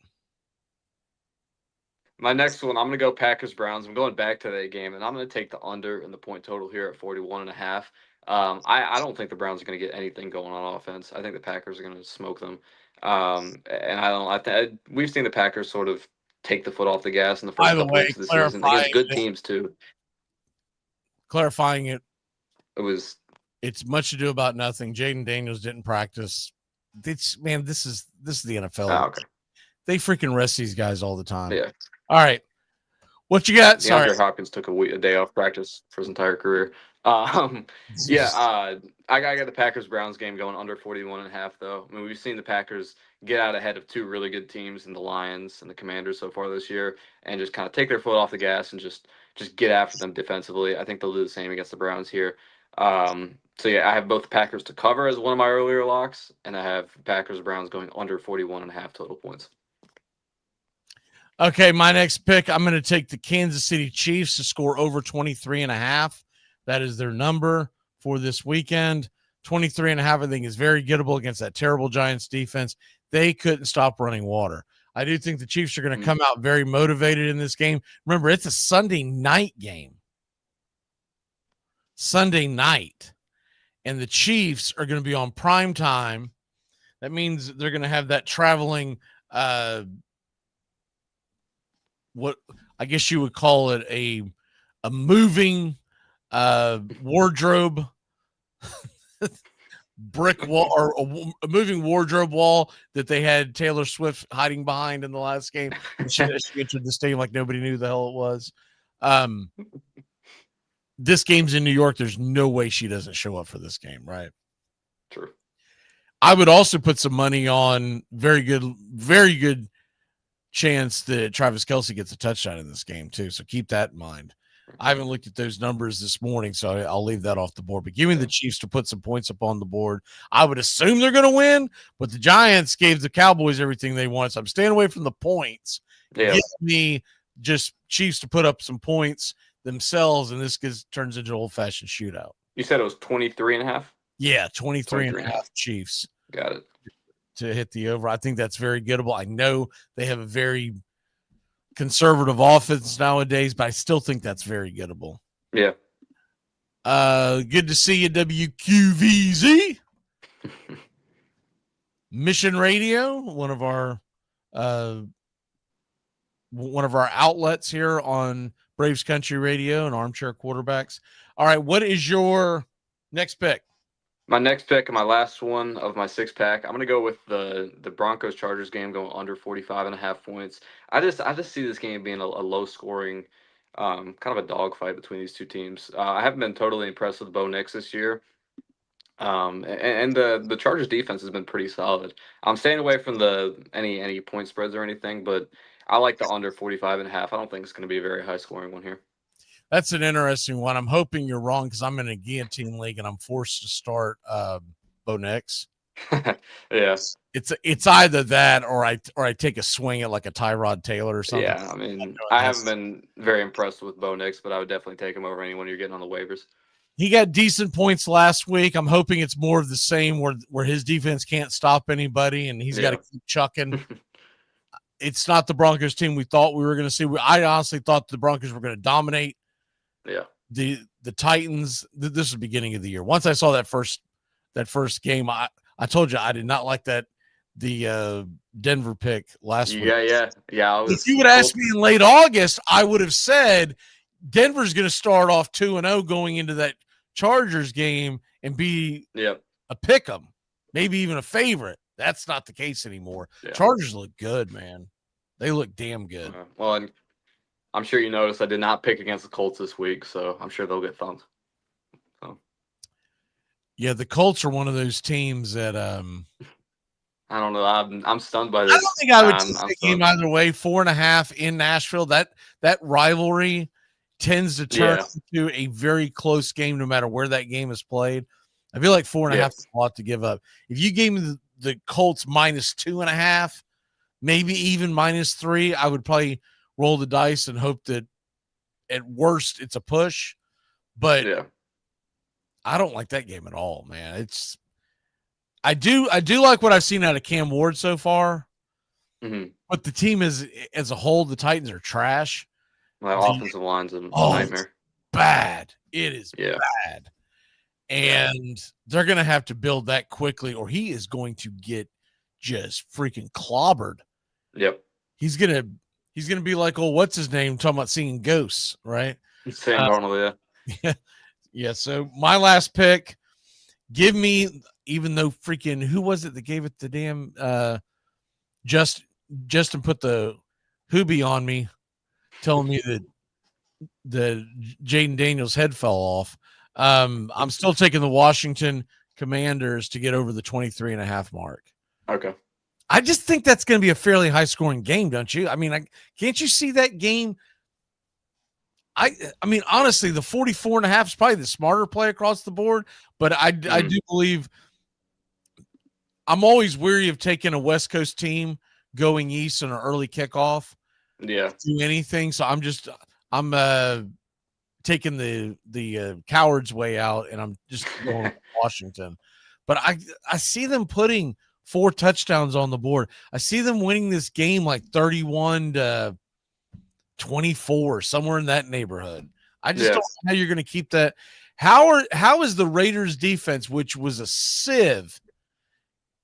My next one, I'm going to go Packers-Browns. I'm going back to that game, and I'm going to take the under in the point total here at 41.5. I don't think the Browns are going to get anything going on offense. I think the Packers are going to smoke them. And we've seen the Packers sort of take the foot off the gas in the first couple weeks of the season against good teams too. Clarifying it, it's much ado about nothing. Jaden Daniels didn't practice. This is the NFL. Oh, okay. They freaking rest these guys all the time. Yeah. All right. What you got? Sorry. DeAndre Hopkins took a day off practice for his entire career. I got the Packers-Browns game going under 41.5, though. I mean, we've seen the Packers get out ahead of two really good teams in the Lions and the Commanders so far this year and just kind of take their foot off the gas and just get after them defensively. I think they'll do the same against the Browns here. I have both the Packers to cover as one of my earlier locks, and I have Packers-Browns going under 41.5 total points. Okay, my next pick, I'm going to take the Kansas City Chiefs to score over 23.5. That is their number for this weekend. 23.5, I think, is very gettable against that terrible Giants defense. They couldn't stop running water. I do think the Chiefs are going to come out very motivated in this game. Remember, it's a Sunday night game. Sunday night. And the Chiefs are going to be on prime time. That means they're going to have that traveling what I guess you would call it a moving wardrobe brick wall or a moving wardrobe wall that they had Taylor Swift hiding behind in the last game. She entered the stadium like nobody knew the hell it was. This game's in New York. There's no way she doesn't show up for this game, right? True. I would also put some money on very good chance that Travis Kelce gets a touchdown in this game too. So keep that in mind. I haven't looked at those numbers this morning, so I'll leave that off the board. But give me the Chiefs to put some points up on the board. I would assume they're going to win, but the Giants gave the Cowboys everything they want, so I'm staying away from the points. Yeah. Give me just Chiefs to put up some points themselves, and this turns into an old-fashioned shootout. You said it was 23.5? Yeah, 23.5 Chiefs. Got it. To hit the over. I think that's very gettable. I know they have a very conservative offense nowadays, but I still think that's very gettable. Yeah. Good to see you, WQVZ. Mission Radio, one of our outlets here on Braves Country Radio and Armchair Quarterbacks. All right, what is your next pick? My next pick and my last one of my 6-pack, I'm going to go with the Broncos-Chargers game going under 45.5 points. I just see this game being a low-scoring, kind of a dogfight between these two teams. I haven't been totally impressed with Bo Nix this year. And the Chargers defense has been pretty solid. I'm staying away from any point spreads or anything, but I like the under 45.5. I don't think it's going to be a very high-scoring one here. That's an interesting one. I'm hoping you're wrong because I'm in a guillotine league and I'm forced to start Bo Nix. Yeah, it's either that or I take a swing at like a Tyrod Taylor or something. Yeah, I mean, I haven't been very impressed with Bo Nix, but I would definitely take him over anyone you're getting on the waivers. He got decent points last week. I'm hoping it's more of the same where his defense can't stop anybody and he's got to keep chucking. It's not the Broncos team we thought we were going to see. I honestly thought the Broncos were going to dominate. Yeah, the Titans. This was the beginning of the year. Once I saw that first game, I told you I did not like the Denver pick last week. Yeah. If you would ask me in late August, I would have said Denver's going to start off 2-0 going into that Chargers game and be a pick 'em, maybe even a favorite. That's not the case anymore. Yeah. Chargers look good, man. They look damn good. Well, and I'm sure you noticed I did not pick against the Colts this week, so I'm sure they'll get thumped. So. Yeah, the Colts are one of those teams that I don't know. I'm stunned by this. I don't think I would take a game either way. 4.5 in Nashville. That rivalry tends to turn into a very close game no matter where that game is played. I feel like 4.5 is a lot to give up. If you gave me the Colts -2.5, maybe even -3, I would probably roll the dice and hope that at worst it's a push. But I don't like that game at all, man. I do like what I've seen out of Cam Ward so far. Mm-hmm. But the team as a whole, the Titans are trash. My offensive line's a nightmare. Bad. It is bad. And they're going to have to build that quickly or he is going to get just freaking clobbered. Yep. He's going to be like, oh, what's his name? Talking about seeing ghosts, right? Sam Darnold, Yeah. So my last pick, give me, even though freaking, who was it that gave it the damn, Justin put the hoobie on me, telling me that the Jaden Daniels head fell off. I'm still taking the Washington Commanders to get over the 23.5 mark. Okay. I just think that's going to be a fairly high scoring game, don't you? I mean, can't you see that game? I mean, honestly, the 44.5 is probably the smarter play across the board, but I do believe I'm always weary of taking a West Coast team going east on an early kickoff. Yeah. Do anything. So I'm taking the coward's way out, and I'm just going with Washington. But I see them putting 4 touchdowns on the board. I see them winning this game like 31-24, somewhere in that neighborhood. I just don't know how you're going to keep that. How is the Raiders defense, which was a sieve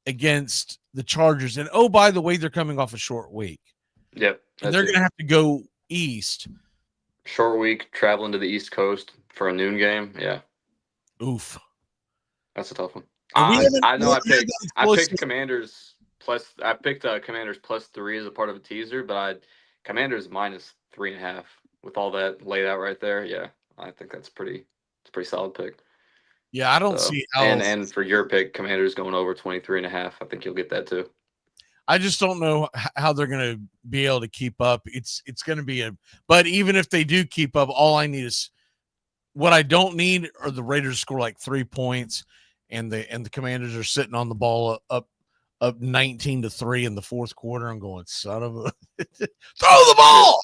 against the Chargers, and oh, by the way, they're coming off a short week. Yep. And they're going to have to go east. Short week, traveling to the East Coast for a noon game. Yeah. Oof. That's a tough one. I know I picked Commanders plus. I picked Commanders +3 as a part of a teaser, but Commanders -3.5 with all that laid out right there. Yeah, I think it's a pretty solid pick. Yeah, I don't see how. And for your pick, Commanders going over 23.5. I think you'll get that too. I just don't know how they're going to be able to keep up. It's going to be but even if they do keep up, all I need is what I don't need are the Raiders to score like 3 points, and the Commanders are sitting on the ball up 19-3 in the fourth quarter. I'm going, son of a throw the ball.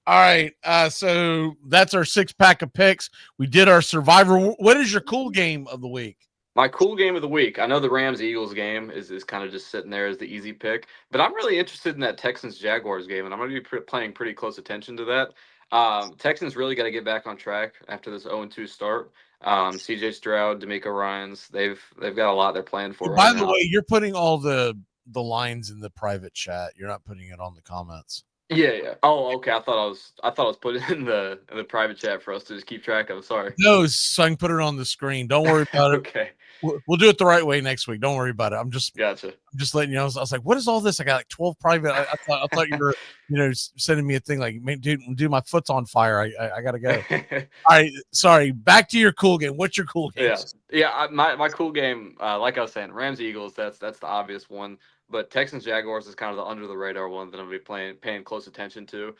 All right. So that's our 6-pack of picks. We did our Survivor. What is your cool game of the week? My cool game of the week. I know the Rams-Eagles game is kind of just sitting there as the easy pick, but I'm really interested in that Texans-Jaguars game, and I'm going to be paying pretty close attention to that. Texans really got to get back on track after this 0-2 start. C.J. Stroud, D'Amico Ryans, they've got a lot they're playing for right now. By the way, you're putting all the lines in the private chat. You're not putting it on the comments. Yeah. Oh, okay. I thought I was putting it in the private chat for us to just keep track of. Sorry. No, so I can put it on the screen. Don't worry about it. Okay. We'll do it the right way next week. Don't worry about it. I'm just letting you know. I was like, what is all this? I got like 12 private. I thought you were, sending me a thing like, dude, my foot's on fire. I gotta go. All right. Sorry. Back to your cool game. What's your cool game? Yeah. My cool game, like I was saying, Rams Eagles. That's the obvious one. But Texans Jaguars is kind of the under the radar one that I'm gonna be paying close attention to.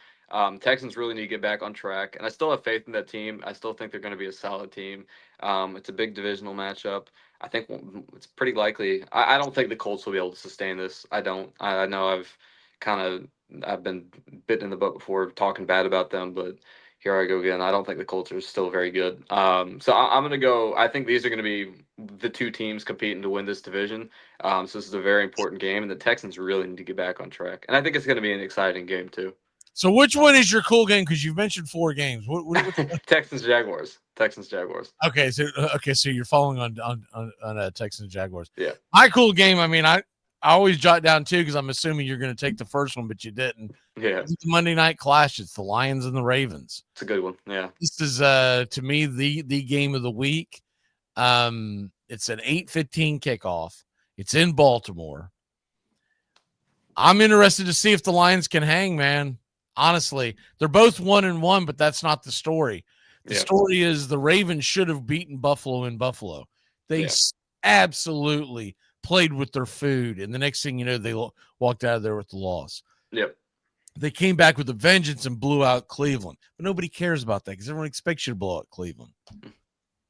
Texans really need to get back on track, and I still have faith in that team. I still think they're going to be a solid team. It's a big divisional matchup. I think it's pretty likely. I don't think the Colts will be able to sustain this. I don't. I know I've been bitten in the butt before talking bad about them, but here I go again. I don't think the Colts are still very good. So I'm going to go. I think these are going to be the two teams competing to win this division. So this is a very important game, and the Texans really need to get back on track. And I think it's going to be an exciting game too. So which one is your cool game? Because you've mentioned 4 games. What Texans Jaguars. Okay, so you're following on Texans Jaguars. Yeah. My cool game. I mean, I always jot down 2 because I'm assuming you're going to take the first one, but you didn't. Yeah. It's the Monday night clash. It's the Lions and the Ravens. It's a good one. Yeah. This is to me the game of the week. It's an 8:15 kickoff. It's in Baltimore. I'm interested to see if the Lions can hang, man. Honestly, they're both 1-1, but that's not the story. The story is the Ravens should have beaten Buffalo in Buffalo. They absolutely played with their food, and the next thing you know, they walked out of there with the loss. Yep. They came back with a vengeance and blew out Cleveland, but nobody cares about that because everyone expects you to blow out Cleveland.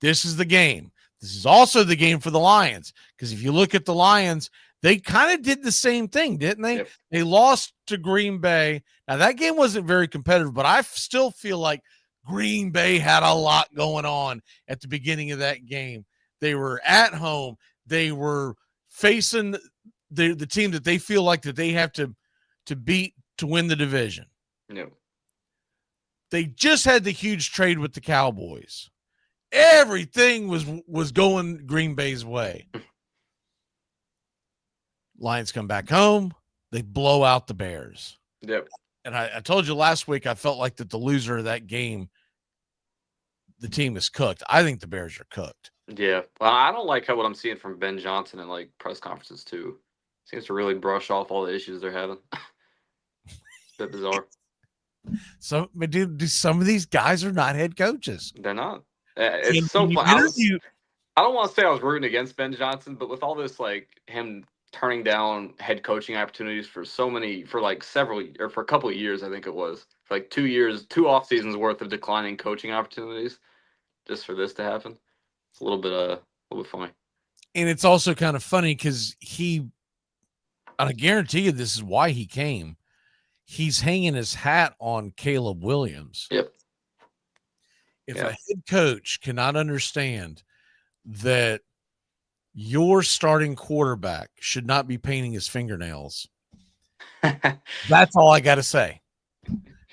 This is the game. This is also the game for the Lions, because if you look at the Lions, they kind of did the same thing, didn't they? Yep. They lost to Green Bay. Now, that game wasn't very competitive, but I still feel like Green Bay had a lot going on at the beginning of that game. They were at home. They were facing the team that they feel like that they have to beat to win the division. Yep. They just had the huge trade with the Cowboys. Everything was going Green Bay's way. Lions come back home. They blow out the Bears. Yep. And I told you last week, I felt like that the loser of that game, the team is cooked. I think the Bears are cooked. Yeah. Well, I don't like what I'm seeing from Ben Johnson in like press conferences too. Seems to really brush off all the issues they're having. It's a bit bizarre. So, but dude, some of these guys are not head coaches. They're not. It's so fun. I don't want to say I was rooting against Ben Johnson, but with all this, like him turning down head coaching opportunities for a couple of years, I think it was for like 2 years, 2 off seasons worth of declining coaching opportunities, just for this to happen. It's a little bit funny. And it's also kind of funny because I guarantee you this is why he came. He's hanging his hat on Caleb Williams. Yep. If a head coach cannot understand that your starting quarterback should not be painting his fingernails, that's all I got to say.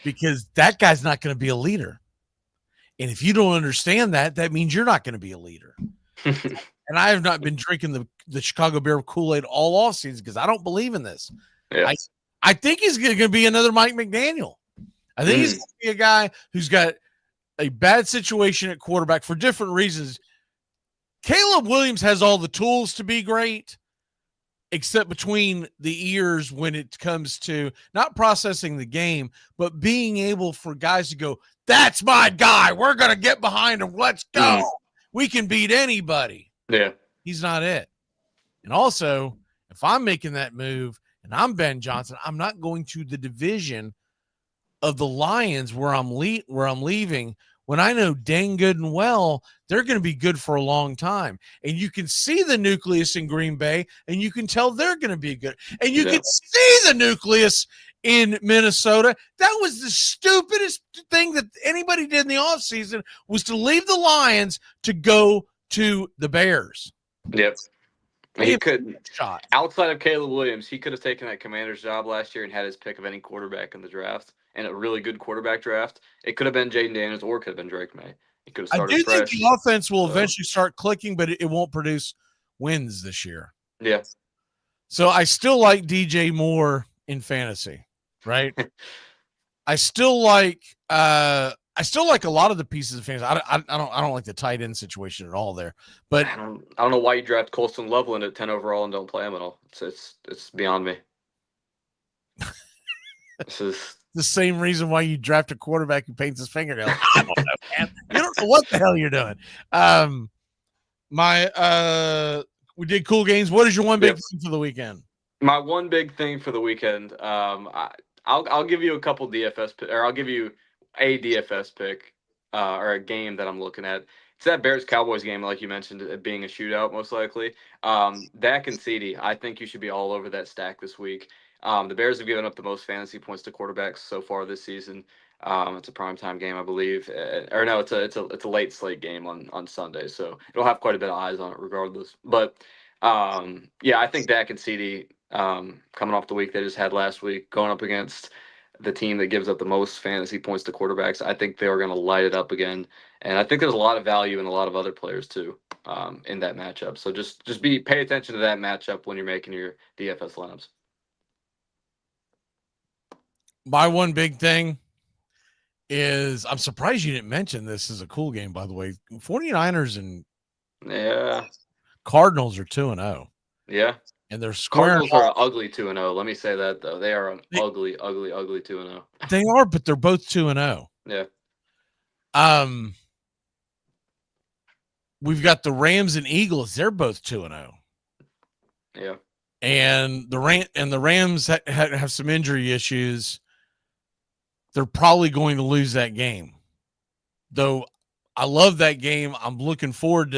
Because that guy's not going to be a leader. And if you don't understand that, that means you're not going to be a leader. And I have not been drinking the Chicago Bear Kool-Aid all offseason because I don't believe in this. Yeah. I think he's going to be another Mike McDaniel. I think he's going to be a guy who's got a bad situation at quarterback for different reasons. Caleb Williams has all the tools to be great, except between the ears when it comes to not processing the game, but being able for guys to go, that's my guy. We're going to get behind him. Let's go. We can beat anybody. Yeah. He's not it. And also, if I'm making that move and I'm Ben Johnson, I'm not going to the division of the Lions where I'm leaving when I know dang good and well they're going to be good for a long time. And you can see the nucleus in Green Bay, and you can tell they're going to be good. And you can see the nucleus in Minnesota. That was the stupidest thing that anybody did in the offseason, was to leave the Lions to go to the Bears. Yep. He could, outside of Caleb Williams, he could have taken that Commander's job last year and had his pick of any quarterback in the draft, and a really good quarterback draft. It could have been Jaden Daniels or it could have been Drake May. He could have started fresh. I do think the offense will eventually start clicking, but it won't produce wins this year. Yeah. So I still like DJ Moore in fantasy, right? I still like a lot of the pieces of fantasy. I don't like the tight end situation at all there. But I don't know why you draft Colston Loveland at 10 overall and don't play him at all. It's beyond me. This is the same reason why you draft a quarterback who paints his fingernails. I don't know, man. You don't know what the hell you're doing. We did cool games. What is your one big thing for the weekend? My one big thing for the weekend. I'll give you a couple DFS or I'll give you a DFS pick or a game that I'm looking at. It's that Bears-Cowboys game, like you mentioned, it being a shootout most likely. Dak and CeeDee, I think you should be all over that stack this week. The Bears have given up the most fantasy points to quarterbacks so far this season. It's a primetime game, I believe. Or no, it's a late slate game on Sunday, so it'll have quite a bit of eyes on it regardless. But I think Dak and CeeDee, coming off the week they just had last week, going up against the team that gives up the most fantasy points to quarterbacks, I think they are going to light it up again. And I think there's a lot of value in a lot of other players too in that matchup. So just pay attention to that matchup when you're making your DFS lineups. My one big thing is, I'm surprised you didn't mention this as a cool game, by the way. 49ers and Yeah. Cardinals are 2-0. Yeah. And they're squaring Cardinals are ugly 2-0. Let me say that, though. They are an ugly 2-0. They are, but they're both 2-0. Yeah. We've got the Rams and Eagles. They're both 2-0. Yeah. And the Rams have some injury issues. They're probably going to lose that game. Though I love that game. I'm looking forward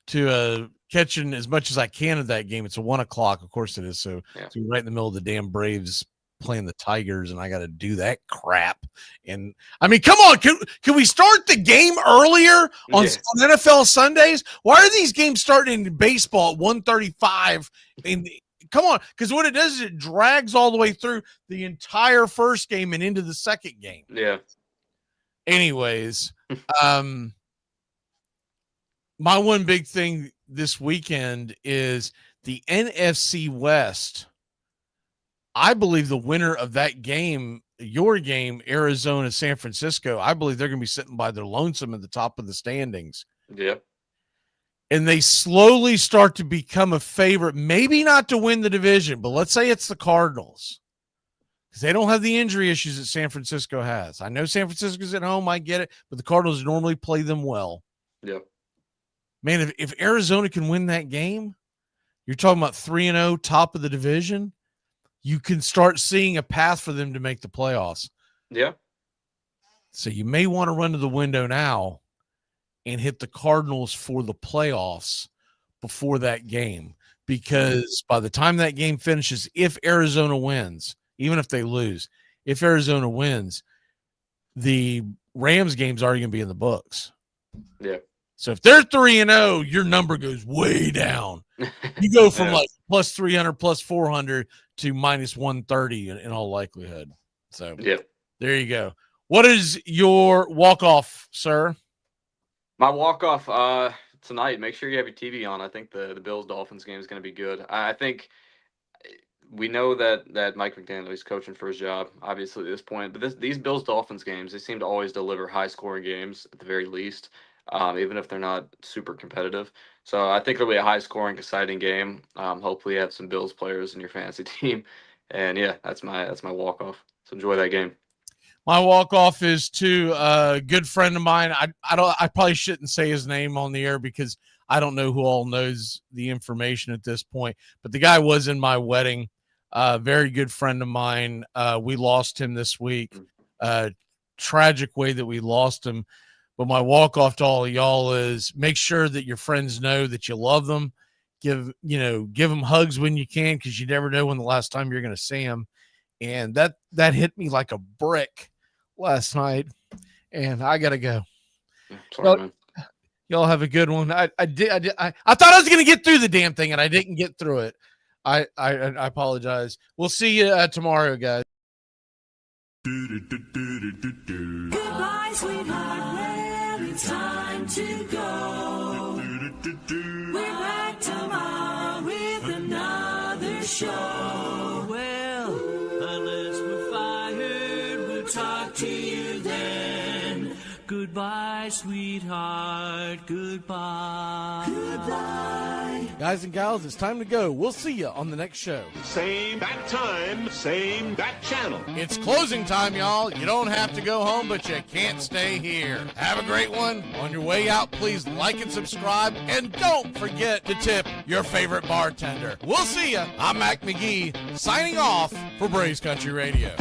to catching as much as I can of that game. It's a 1:00, of course it is. So it's right in the middle of the damn Braves playing the Tigers, and I got to do that crap. And I mean, come on, can we start the game earlier on NFL Sundays? Why are these games starting in baseball at 1:35? And come on, because what it does is it drags all the way through the entire first game and into the second game. Yeah. Anyways, my one big thing this weekend is the NFC West. I believe the winner of that game, your game, Arizona, San Francisco, I believe they're going to be sitting by their lonesome at the top of the standings. Yeah. And they slowly start to become a favorite, maybe not to win the division, but let's say it's the Cardinals. Because they don't have the injury issues that San Francisco has. I know San Francisco's at home, I get it, but the Cardinals normally play them well. Yeah. Man, if Arizona can win that game, you're talking about 3-0, top of the division. You can start seeing a path for them to make the playoffs. Yeah. So you may want to run to the window now and hit the Cardinals for the playoffs before that game. Because by the time that game finishes, if Arizona wins, even if they lose, if Arizona wins, the Rams game's already going to be in the books. Yeah. So if they're 3-0, your number goes way down. You go from like plus 300, plus 400 to minus 130 in all likelihood. So there you go. What is your walk-off, sir? My walk-off tonight, make sure you have your TV on. I think the Bills-Dolphins game is going to be good. I think we know that Mike McDaniel is coaching for his job, obviously, at this point. But these Bills-Dolphins games, they seem to always deliver high-scoring games at the very least. Even if they're not super competitive. So I think it'll be a high-scoring, exciting game. Hopefully you have some Bills players in your fantasy team. And, yeah, that's my walk-off. So enjoy that game. My walk-off is to a good friend of mine. I probably shouldn't say his name on the air because I don't know who all knows the information at this point. But the guy was in my wedding. Very good friend of mine. We lost him this week. Tragic way that we lost him. But my walk-off to all of y'all is make sure that your friends know that you love them. Give them hugs when you can, because you never know when the last time you're going to see them. And that hit me like a brick last night, and I got to go. Sorry, man. Y'all have a good one. I thought I was going to get through the damn thing, and I didn't get through it. I apologize. We'll see you tomorrow, guys. Goodbye, sweetheart. Well, it's time to go. We're back tomorrow with another show. Well, unless we're fired, we'll talk to you then. Goodbye, sweetheart. Goodbye. Goodbye. Guys and gals, it's time to go. We'll see you on the next show. Same bat time, same bat channel. It's closing time, y'all. You don't have to go home, but you can't stay here. Have a great one. On your way out, please like and subscribe. And don't forget to tip your favorite bartender. We'll see you. I'm Magee, signing off for Braves Country Radio.